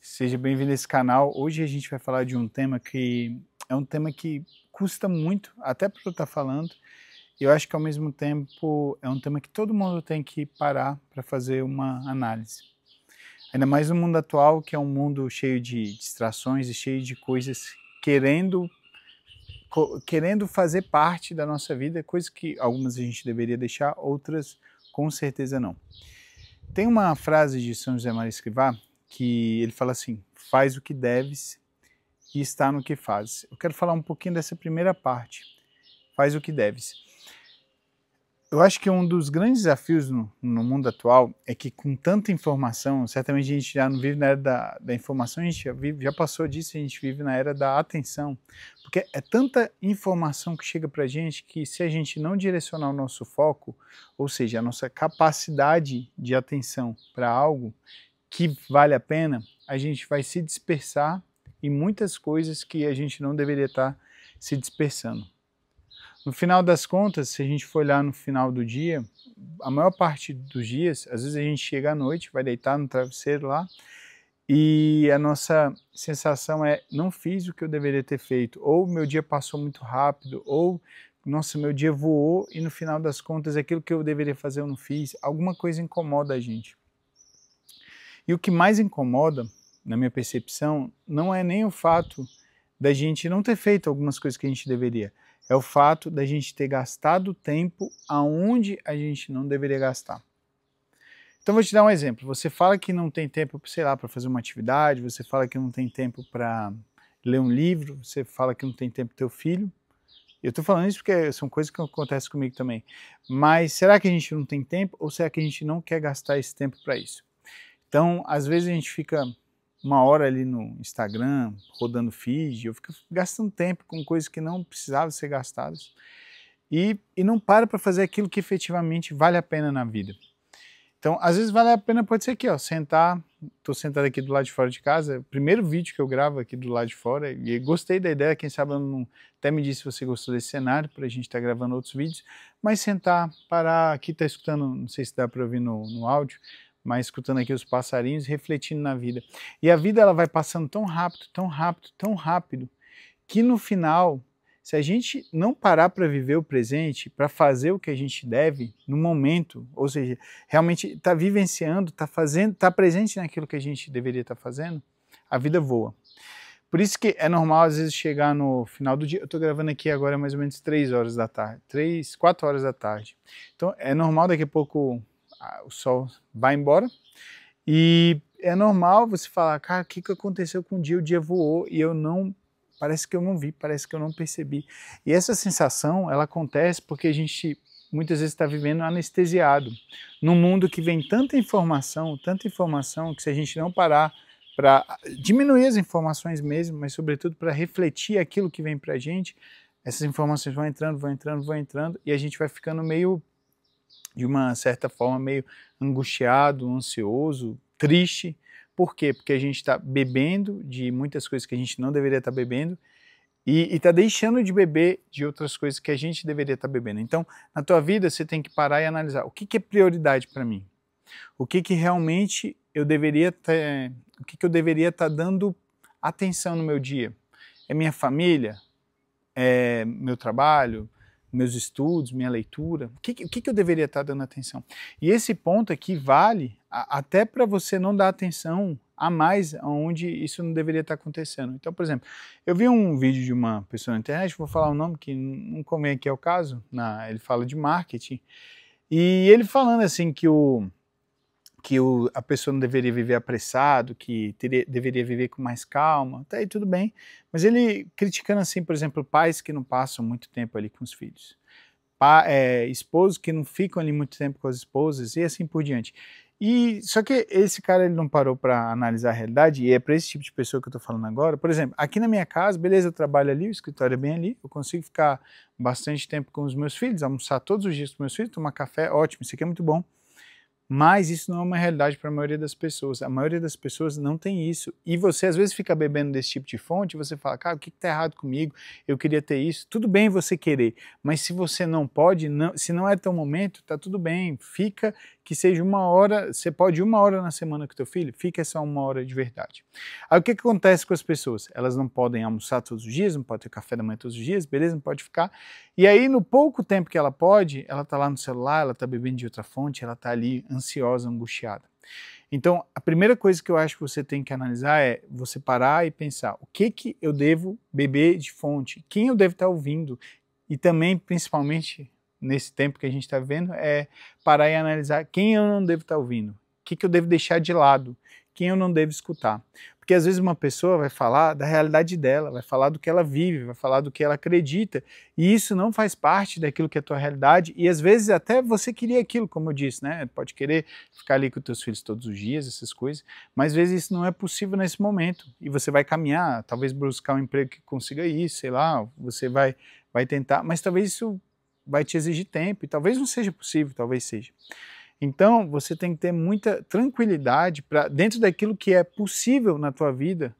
Seja bem-vindo a esse canal. Hoje a gente vai falar de um tema que custa muito, até para eu estar falando, e eu acho que ao mesmo tempo é um tema que todo mundo tem que parar para fazer uma análise. Ainda mais no mundo atual, que é um mundo cheio de distrações e cheio de coisas querendo fazer parte da nossa vida, coisas que algumas a gente deveria deixar, outras com certeza não. Tem uma frase de São José Maria Escrivá que ele fala assim: faz o que deves e está no que fazes. Eu quero falar um pouquinho dessa primeira parte, faz o que deves. Eu acho que um dos grandes desafios no mundo atual é que, com tanta informação, certamente a gente já não vive na era da informação, a gente já passou disso, a gente vive na era da atenção, porque é tanta informação que chega para a gente que, se a gente não direcionar o nosso foco, ou seja, a nossa capacidade de atenção para algo que vale a pena, a gente vai se dispersar em muitas coisas que a gente não deveria estar se dispersando. No final das contas, se a gente for olhar no final do dia, a maior parte dos dias, às vezes a gente chega à noite, vai deitar no travesseiro lá, e a nossa sensação é: não fiz o que eu deveria ter feito, ou meu dia passou muito rápido, ou nossa, meu dia voou e no final das contas aquilo que eu deveria fazer eu não fiz. Alguma coisa incomoda a gente. E o que mais incomoda, na minha percepção, não é nem o fato da gente não ter feito algumas coisas que a gente deveria, é o fato da gente ter gastado tempo aonde a gente não deveria gastar. Então vou te dar um exemplo. Você fala que não tem tempo, sei lá, para fazer uma atividade, você fala que não tem tempo para ler um livro, você fala que não tem tempo para teu filho. Eu estou falando isso porque são coisas que acontecem comigo também. Mas será que a gente não tem tempo, ou será que a gente não quer gastar esse tempo para isso? Então, às vezes a gente fica uma hora ali no Instagram, rodando feed, eu fico gastando tempo com coisas que não precisavam ser gastadas e não para fazer aquilo que efetivamente vale a pena na vida. Então, às vezes vale a pena, pode ser aqui, ó, sentar, estou sentado aqui do lado de fora de casa, primeiro vídeo que eu gravo aqui do lado de fora, e gostei da ideia, quem sabe eu não, até me disse se você gostou desse cenário, para a gente estar gravando outros vídeos, mas sentar, parar, aqui está escutando, não sei se dá para ouvir no áudio, mas escutando aqui os passarinhos, refletindo na vida. E a vida ela vai passando tão rápido, tão rápido, tão rápido, que no final, se a gente não parar para viver o presente, para fazer o que a gente deve no momento, ou seja, realmente está vivenciando, está fazendo, está presente naquilo que a gente deveria estar fazendo, a vida voa. Por isso que é normal às vezes chegar no final do dia, eu estou gravando aqui agora mais ou menos 3 horas da tarde, 4 horas da tarde. Então é normal daqui a pouco o sol vai embora e é normal você falar: cara, o que aconteceu com o dia voou e eu não, parece que eu não vi, parece que eu não percebi. E essa sensação, ela acontece porque a gente muitas vezes está vivendo anestesiado, num mundo que vem tanta informação, que se a gente não parar para diminuir as informações mesmo, mas sobretudo para refletir aquilo que vem para a gente, essas informações vão entrando e a gente vai ficando meio, de uma certa forma, meio angustiado, ansioso, triste. Por quê? Porque a gente está bebendo de muitas coisas que a gente não deveria estar bebendo e está deixando de beber de outras coisas que a gente deveria estar bebendo. Então, na tua vida, você tem que parar e analisar o que é prioridade para mim, o que realmente eu deveria ter, o que eu deveria estar dando atenção no meu dia. É minha família? É meu trabalho? Meus estudos, minha leitura, o que eu deveria estar dando atenção? E esse ponto aqui vale até para você não dar atenção a mais onde isso não deveria estar acontecendo. Então, por exemplo, eu vi um vídeo de uma pessoa na internet, vou falar um nome que não convém aqui ao caso, ele fala de marketing, e ele falando assim que a pessoa não deveria viver apressado, que deveria viver com mais calma, tá aí tudo bem, mas ele criticando assim, por exemplo, pais que não passam muito tempo ali com os filhos, esposos que não ficam ali muito tempo com as esposas e assim por diante. E só que esse cara ele não parou para analisar a realidade, e é para esse tipo de pessoa que eu estou falando agora. Por exemplo, aqui na minha casa, beleza, eu trabalho ali, o escritório é bem ali, eu consigo ficar bastante tempo com os meus filhos, almoçar todos os dias com meus filhos, tomar café, ótimo, isso aqui é muito bom. Mas isso não é uma realidade para a maioria das pessoas. A maioria das pessoas não tem isso. E você às vezes fica bebendo desse tipo de fonte e você fala, cara, o que está errado comigo? Eu queria ter isso. Tudo bem você querer, mas se você não pode, se não é teu momento, tá tudo bem. Fica que seja 1 hora, você pode 1 hora na semana com teu filho, fica essa 1 hora de verdade. Aí o que acontece com as pessoas? Elas não podem almoçar todos os dias, não podem ter café da manhã todos os dias, beleza? Não pode ficar. E aí no pouco tempo que ela pode, ela tá lá no celular, ela tá bebendo de outra fonte, ela tá ali ansiosa, angustiada. Então, a primeira coisa que eu acho que você tem que analisar é você parar e pensar, o que eu devo beber de fonte? Quem eu devo estar ouvindo? E também, principalmente, nesse tempo que a gente está vivendo, é parar e analisar quem eu não devo estar ouvindo, o que eu devo deixar de lado, quem eu não devo escutar. Porque às vezes uma pessoa vai falar da realidade dela, vai falar do que ela vive, vai falar do que ela acredita, e isso não faz parte daquilo que é a tua realidade, e às vezes até você queria aquilo, como eu disse, né? Pode querer ficar ali com os teus filhos todos os dias, essas coisas, mas às vezes isso não é possível nesse momento, e você vai caminhar, talvez buscar um emprego que consiga isso, sei lá, você vai tentar, mas talvez isso vai te exigir tempo, e talvez não seja possível, talvez seja. Então, você tem que ter muita tranquilidade para, dentro daquilo que é possível na tua vida,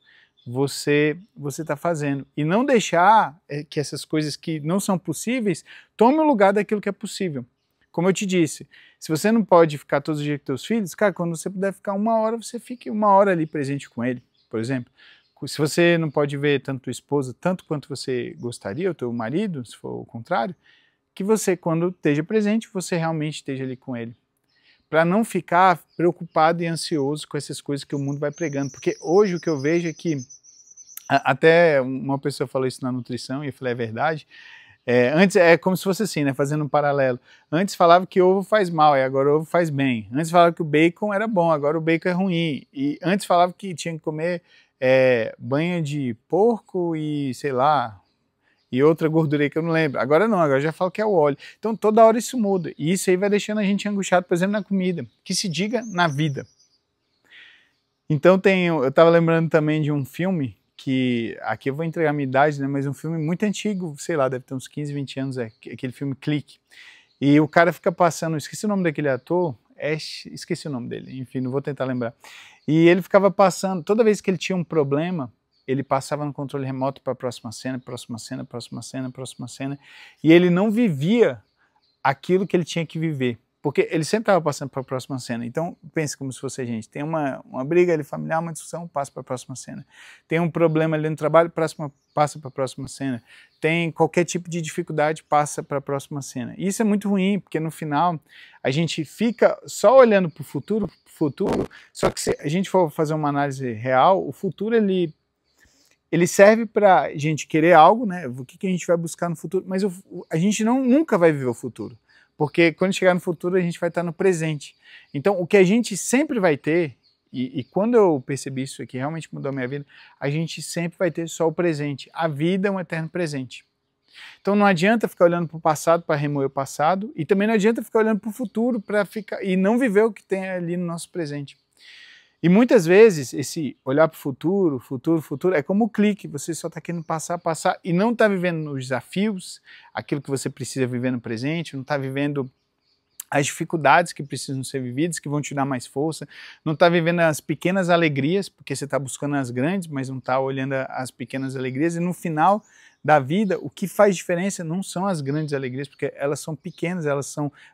você está fazendo. E não deixar que essas coisas que não são possíveis tomem o lugar daquilo que é possível. Como eu te disse, se você não pode ficar todos os dias com teus filhos, cara, quando você puder ficar 1 hora, você fique 1 hora ali presente com ele, por exemplo. Se você não pode ver tanto tua esposa, tanto quanto você gostaria, ou teu marido, se for o contrário, que você, quando esteja presente, você realmente esteja ali com ele. Para não ficar preocupado e ansioso com essas coisas que o mundo vai pregando. Porque hoje o que eu vejo é que, até uma pessoa falou isso na nutrição, e eu falei, é verdade, antes é como se fosse assim, né, fazendo um paralelo. Antes falava que ovo faz mal, e agora ovo faz bem. Antes falava que o bacon era bom, agora o bacon é ruim. E antes falava que tinha que comer banha de porco e, sei lá, e outra gordura aí que eu não lembro. Agora não, agora eu já falo que é o óleo. Então toda hora isso muda. E isso aí vai deixando a gente angustiado, por exemplo, na comida. Que se diga na vida. Então eu estava lembrando também de um filme que, aqui eu vou entregar a minha idade, né, mas um filme muito antigo, sei lá, deve ter uns 15, 20 anos, aquele filme Clique. E o cara fica passando, esqueci o nome daquele ator, esqueci o nome dele, enfim, não vou tentar lembrar. E ele ficava passando, toda vez que ele tinha um problema, ele passava no controle remoto para a próxima cena, próxima cena, próxima cena, próxima cena, e ele não vivia aquilo que ele tinha que viver, porque ele sempre estava passando para a próxima cena. Então, pense como se fosse a gente, tem uma briga ali familiar, uma discussão, passa para a próxima cena. Tem um problema ali no trabalho, passa para a próxima cena. Tem qualquer tipo de dificuldade, passa para a próxima cena. E isso é muito ruim, porque no final a gente fica só olhando para o futuro, só que se a gente for fazer uma análise real, o futuro ele serve para a gente querer algo, né? O que a gente vai buscar no futuro, mas a gente nunca vai viver o futuro, porque quando chegar no futuro a gente vai estar no presente. Então o que a gente sempre vai ter, e quando eu percebi isso aqui, realmente mudou a minha vida, a gente sempre vai ter só o presente. A vida é um eterno presente. Então não adianta ficar olhando para o passado para remoer o passado, e também não adianta ficar olhando para o futuro para ficar e não viver o que tem ali no nosso presente. E muitas vezes esse olhar para o futuro, é como o clique, você só está querendo passar e não está vivendo os desafios, aquilo que você precisa viver no presente, não está vivendo as dificuldades que precisam ser vividas, que vão te dar mais força, não está vivendo as pequenas alegrias, porque você está buscando as grandes, mas não está olhando as pequenas alegrias, e no final da vida, o que faz diferença não são as grandes alegrias, porque elas são pequenas,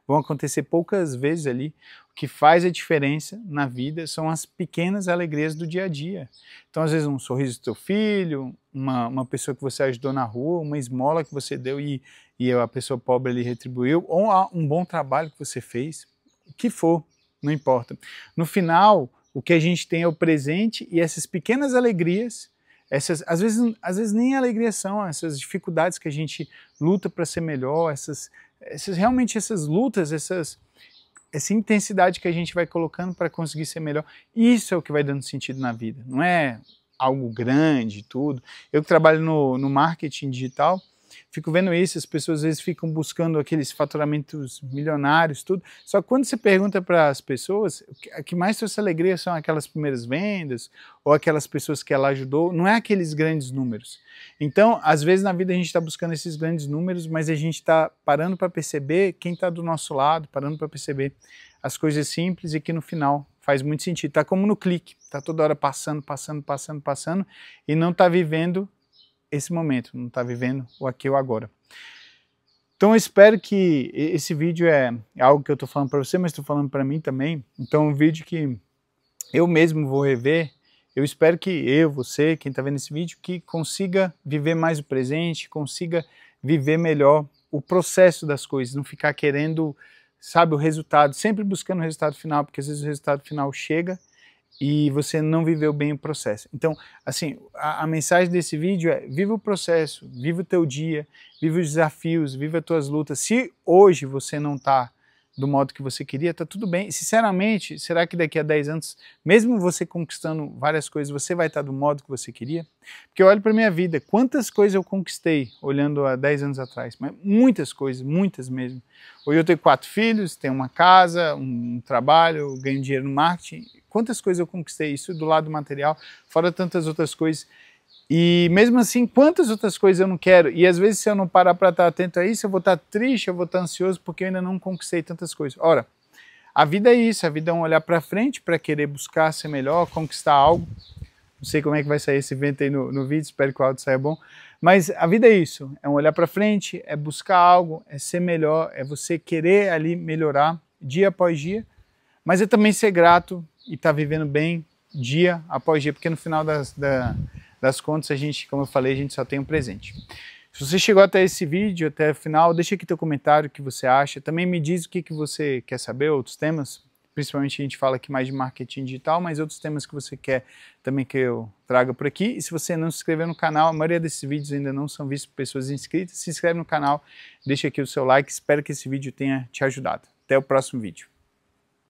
vão acontecer poucas vezes ali. O que faz a diferença na vida são as pequenas alegrias do dia a dia. Então, às vezes, um sorriso do teu filho, uma pessoa que você ajudou na rua, uma esmola que você deu e a pessoa pobre ali retribuiu, ou um bom trabalho que você fez, o que for, não importa. No final, o que a gente tem é o presente, e essas pequenas alegrias, às vezes nem alegrias são, essas dificuldades que a gente luta para ser melhor, realmente essas lutas, essa intensidade que a gente vai colocando para conseguir ser melhor, isso é o que vai dando sentido na vida, não é algo grande, tudo. Eu que trabalho no marketing digital, fico vendo isso, as pessoas às vezes ficam buscando aqueles faturamentos milionários, tudo, só que quando você pergunta para as pessoas, o que mais trouxe alegria são aquelas primeiras vendas, ou aquelas pessoas que ela ajudou, não é aqueles grandes números. Então, às vezes na vida a gente está buscando esses grandes números, mas a gente está parando para perceber quem está do nosso lado, parando para perceber as coisas simples e que no final faz muito sentido. Está como no clique, está toda hora passando e não está vivendo esse momento, não está vivendo o aqui ou agora. Então eu espero que esse vídeo é algo que eu estou falando para você, mas estou falando para mim também. Então um vídeo que eu mesmo vou rever. Eu espero que você, quem está vendo esse vídeo, que consiga viver mais o presente, consiga viver melhor o processo das coisas, não ficar querendo, sabe, o resultado, sempre buscando o resultado final, porque às vezes o resultado final chega e você não viveu bem o processo. Então, assim, a mensagem desse vídeo é: viva o processo, viva o teu dia, viva os desafios, viva as tuas lutas. Se hoje você não está do modo que você queria, tá tudo bem. Sinceramente, será que daqui a 10 anos, mesmo você conquistando várias coisas, você vai estar do modo que você queria? Porque eu olho para minha vida, quantas coisas eu conquistei olhando há 10 anos atrás, mas muitas coisas, muitas mesmo. Hoje eu tenho 4 filhos, tenho uma casa, um trabalho, ganho dinheiro no marketing. Quantas coisas eu conquistei, isso do lado material, fora tantas outras coisas. E mesmo assim, quantas outras coisas eu não quero? E às vezes, se eu não parar para estar atento a isso, eu vou estar triste, eu vou estar ansioso, porque eu ainda não conquistei tantas coisas. Ora, a vida é isso, a vida é um olhar para frente, para querer buscar ser melhor, conquistar algo. Não sei como é que vai sair esse evento aí no vídeo, espero que o áudio saia bom. Mas a vida é isso, é um olhar para frente, é buscar algo, é ser melhor, é você querer ali melhorar dia após dia, mas é também ser grato e estar vivendo bem dia após dia, porque no final das contas, a gente, como eu falei, a gente só tem um presente. Se você chegou até esse vídeo, até o final, deixa aqui teu comentário, o que você acha. Também me diz o que você quer saber, outros temas. Principalmente a gente fala aqui mais de marketing digital, mas outros temas que você quer também que eu traga por aqui. E se você não se inscreveu no canal, a maioria desses vídeos ainda não são vistos por pessoas inscritas, se inscreve no canal, deixa aqui o seu like. Espero que esse vídeo tenha te ajudado. Até o próximo vídeo.